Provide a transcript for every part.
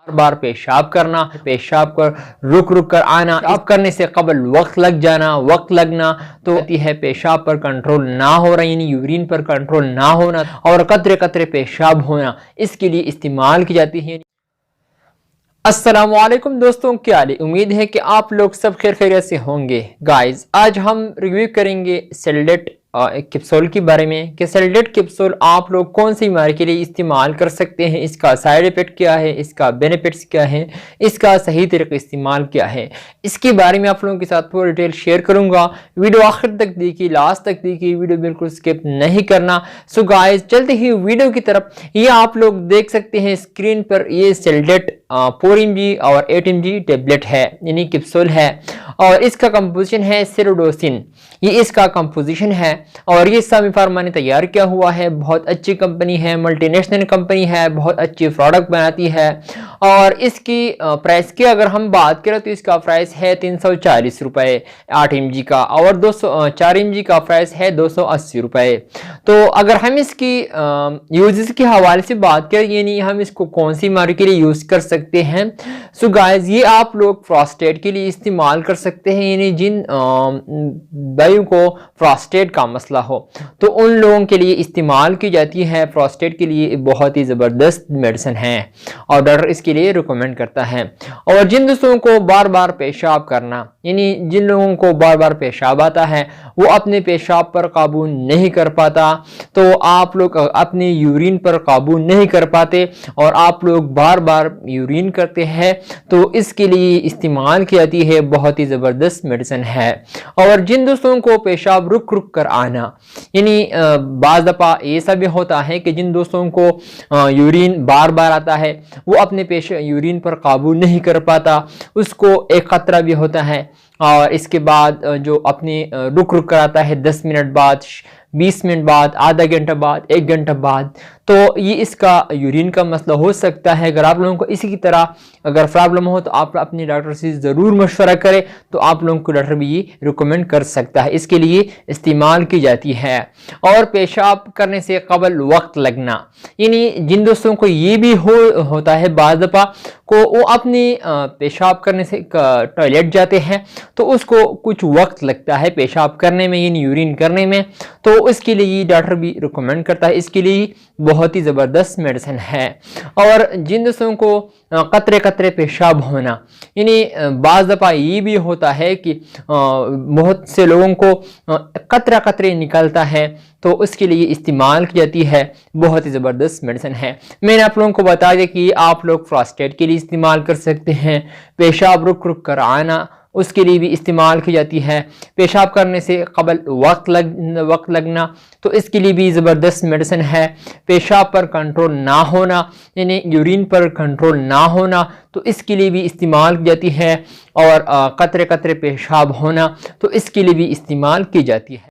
बार बार पेशाब करना, पेशाब कर रुक रुक कर आना, पेशाब करने से कबल वक्त लग जाना, वक्त लगना, तो होती है पेशाब पर कंट्रोल ना हो रहा, यानी यूरिन पर कंट्रोल ना होना और कतरे कतरे पेशाब होना, इसके लिए इस्तेमाल की जाती है। अस्सलामुअलैकुम दोस्तों, क्या हाल है? उम्मीद है कि आप लोग सब खैर खैरियत से होंगे। गाइस, आज हम रिव्यू करेंगे सेल्डेट कैप्सूल के बारे में कि सेल्डेट कैप्सूल आप लोग कौन सी बीमारी के लिए इस्तेमाल कर सकते हैं, इसका साइड इफेक्ट क्या है, इसका बेनिफिट्स क्या है, इसका सही तरीके इस्तेमाल क्या है, इसके बारे में आप लोगों के साथ पूरी डिटेल शेयर करूंगा। वीडियो आखिर तक देखिए, लास्ट तक देखिए, वीडियो बिल्कुल स्किप नहीं करना। सो गाइस, चलते ही वीडियो की तरफ। ये आप लोग देख सकते हैं स्क्रीन पर, ये सेल्डेट 4 mg और 8 mg टेबलेट है, यानी कैप्सूल है, और इसका कंपोजिशन है सेरोडोसिन, ये इसका कंपोजिशन है। और ये सामी फार्मा ने तैयार किया हुआ है। बहुत अच्छी कंपनी है, मल्टीनेशनल कंपनी है, बहुत अच्छी प्रोडक्ट बनाती है। और इसकी प्राइस की अगर हम बात करें तो इसका प्राइस है 340 रुपये 8 mg का, और 4 mg का प्राइस है 280 रुपये। तो अगर हम इसकी यूजेस के हवाले से बात करें, यानी हम इसको कौन सी बीमारी के लिए यूज कर सकते हैं, सो गाइस ये आप लोग प्रोस्टेट के लिए इस्तेमाल कर सकते हैं, यानी जिन भाइयों को प्रोस्टेट का मसला हो तो उन लोगों के लिए इस्तेमाल की जाती है। प्रोस्टेट के लिए बहुत ही ज़बरदस्त मेडिसिन है और डॉक्टर इसके लिए रिकमेंड करता है। और जिन दोस्तों को बार बार पेशाब करना, यानी जिन लोगों को बार बार पेशाब आता है, वो अपने पेशाब पर काबू नहीं कर पाता, तो आप लोग अपने यूरिन पर काबू नहीं कर पाते और आप लोग बार बार यूरिन करते हैं, तो इसके लिए इस्तेमाल की जाती है। बहुत ही ज़बरदस्त मेडिसिन है। और जिन दोस्तों को पेशाब रुक रुक कर आना, यानी बाज़ दफ़ा ऐसा भी होता है कि जिन दोस्तों को यूरिन बार बार आता है, वो अपने यूरिन पर काबू नहीं कर पाता, उसको एक ख़तरा भी होता है। और इसके बाद जो अपने रुक रुक कर आता है 10 मिनट बाद, 20 मिनट बाद, आधा घंटा बाद, 1 घंटा बाद, तो ये इसका यूरिन का मसला हो सकता है। अगर आप लोगों को इसी की तरह अगर प्रॉब्लम हो तो आप अपने डॉक्टर से ज़रूर मशवरा करें, तो आप लोगों को डॉक्टर भी ये रिकमेंड कर सकता है। इसके लिए इस्तेमाल की जाती है। और पेशाब करने से कबल वक्त लगना, यानी जिन दोस्तों को ये भी होता है बाज़ दफ़ा को वो अपने पेशाब करने से टॉयलेट जाते हैं तो उसको कुछ वक्त लगता है पेशाब करने में, यानी यूरिन करने में, तो इसके लिए डॉक्टर भी रिकमेंड करता है। इसके लिए बहुत ही ज़बरदस्त मेडिसिन है। और जिन दोस्तों को कतरे कतरे पेशाब होना, यानी बाज़ दफ़ा ये भी होता है कि बहुत से लोगों को कतरा कतरे निकलता है, तो उसके लिए इस्तेमाल की जाती है। बहुत ही ज़बरदस्त मेडिसिन है। मैंने आप लोगों को बता दिया कि आप लोग प्रोस्टेट के लिए इस्तेमाल कर सकते हैं। पेशाब रुक रुक कर आना, उसके लिए भी इस्तेमाल की जाती है। पेशाब करने से कबल वक्त लगना, तो इसके लिए भी ज़बरदस्त मेडिसिन है। पेशाब पर कंट्रोल ना होना, यानी यूरिन पर कंट्रोल ना होना, तो इसके लिए भी इस्तेमाल की जाती है। और कतरे कतरे पेशाब होना, तो इसके लिए भी इस्तेमाल की जाती है।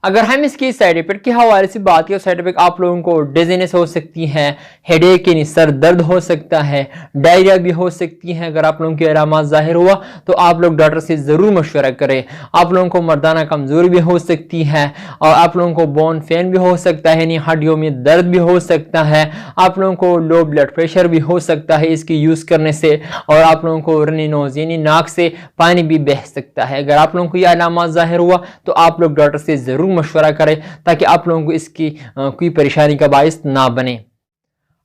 अगर हम इसकी साइड इफेक्ट के हवाले से बात करें, साइड इफेक्ट आप लोगों को डिजीनेस हो सकती है, हेडेक यानी सर दर्द हो सकता है, डायरिया भी हो सकती है। अगर आप लोगों की अलामत जाहिर हुआ तो आप लोग डॉक्टर से ज़रूर मशवरा करें। आप लोगों को मर्दाना कमज़ोरी भी हो सकती है, और आप लोगों को बोन फेन भी हो सकता है, यानी हड्डियों में दर्द भी हो सकता है। आप लोगों को लो ब्लड प्रेशर भी हो सकता है इसकी यूज़ करने से, और आप लोगों को रनी नोज़ यानी नाक से पानी भी बह सकता है। अगर आप लोगों को यह अलामत जाहिर हुआ तो आप लोग डॉक्टर से ज़रूर मशवरा करें, ताकि आप लोगों को इसकी कोई परेशानी का बायस ना बने।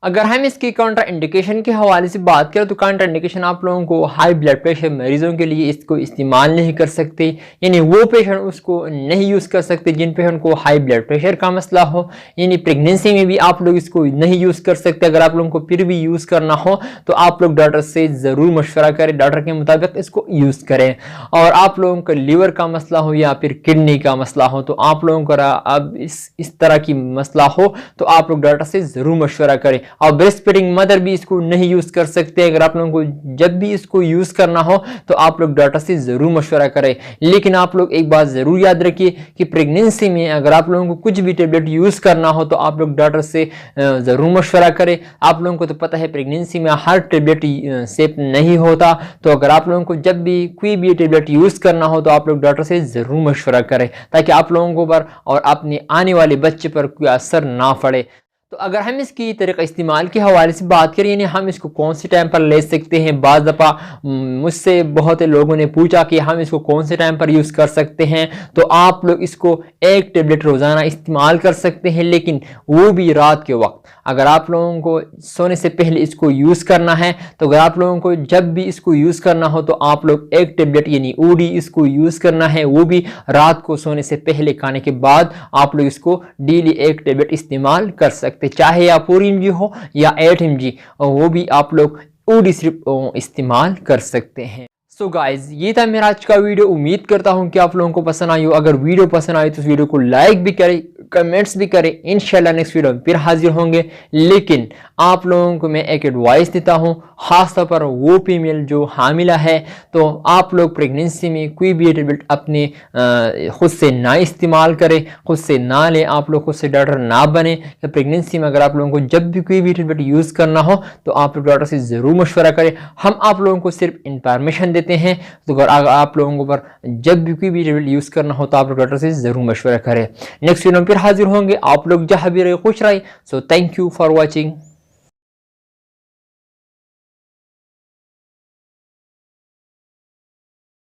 अगर हम इसकी काउंटर इंडिकेशन के हवाले से बात करें, तो काउंटर इंडिकेशन आप लोगों को हाई ब्लड प्रेशर मरीजों के लिए इसको इस्तेमाल नहीं कर सकते, यानी वो पेशेंट उसको नहीं यूज़ कर सकते जिन पेशेंट को हाई ब्लड प्रेशर का मसला हो। यानी प्रेगनेंसी में भी आप लोग इसको नहीं यूज़ कर सकते। अगर आप लोगों को फिर भी यूज़ करना हो तो आप लोग डॉक्टर से ज़रूर मशवरा करें, डॉक्टर के मुताबिक इसको यूज़ करें। और आप लोगों का लीवर का मसला हो या फिर किडनी का मसला हो, तो आप लोगों का अब इस तरह की मसला हो तो आप लोग डॉक्टर से ज़रूर मशवरा करें। और ब्रेस्ट फीडिंग मदर भी इसको नहीं यूज़ कर सकते। अगर आप लोगों को जब भी इसको यूज़ करना हो तो आप लोग डॉक्टर से ज़रूर मशवरा करें। लेकिन आप लोग एक बात ज़रूर याद रखिए कि प्रेगनेंसी में अगर आप लोगों को कुछ भी टेबलेट यूज़ करना हो तो आप लोग डॉक्टर से ज़रूर मशवरा करें। आप लोगों को तो पता है प्रेगनेंसी में हर टेबलेट सेफ नहीं होता, तो अगर आप लोगों को जब भी कोई भी टेबलेट यूज़ करना हो तो आप लोग डॉक्टर से ज़रूर मशवरा करें, ताकि आप लोगों को पर और अपने आने वाले बच्चे पर कोई असर ना पड़े। तो अगर हम इसकी तरीक़ा इस्तेमाल के हवाले से बात करें, यानी हम इसको कौन से टाइम पर ले सकते हैं। बाज़ दफ़ा मुझसे बहुत लोगों ने पूछा कि हम इसको कौन से टाइम पर यूज़ कर सकते हैं, तो आप लोग इसको एक टेबलेट रोज़ाना इस्तेमाल कर सकते हैं, लेकिन वो भी रात के वक्त। अगर आप लोगों को सोने से पहले इसको यूज़ करना है, तो अगर आप लोगों को जब भी इसको यूज़ करना हो तो आप लोग एक टेबलेट यानी OD इसको यूज़ करना है, वो भी रात को सोने से पहले, खाने के बाद आप लोग इसको डेली एक टेबलेट इस्तेमाल कर सकते, चाहे या 4 mg हो या 8 mg, वो भी आप लोग OD सिर्फ इस्तेमाल कर सकते हैं। सो गाइज, ये था मेरा आज का वीडियो। उम्मीद करता हूँ कि आप लोगों को पसंद आई हो। अगर वीडियो पसंद आई तो इस वीडियो को लाइक भी करें, कमेंट्स भी करें। इंशाल्लाह नेक्स्ट वीडियो में फिर हाजिर होंगे। लेकिन आप लोगों को मैं एक एडवाइस देता हूँ, खासतौर पर वो फीमेल जो हामिला है, तो आप लोग प्रेगनेंसी में कोई भी टेबलेट अपने खुद से ना इस्तेमाल करें, खुद से ना लें। आप लोग खुद से डॉक्टर ना बने। तो प्रेगनेंसी में अगर आप लोगों को जब भी कोई भी टेबलेट यूज़ करना हो तो आप लोग डॉक्टर से ज़रूर मशवरा करें। हम आप लोगों को सिर्फ इंफॉर्मेशन देते हैं, तो अगर आप लोगों पर जब भी कोई भी टेबलेट यूज़ करना हो तो आप लोग डॉक्टर से ज़रूर मशवरा करें। नेक्स्ट वीडियो में फिर हाजिर होंगे। आप लोग जहाँ भी रहे खुश रहे। So thank you for watching.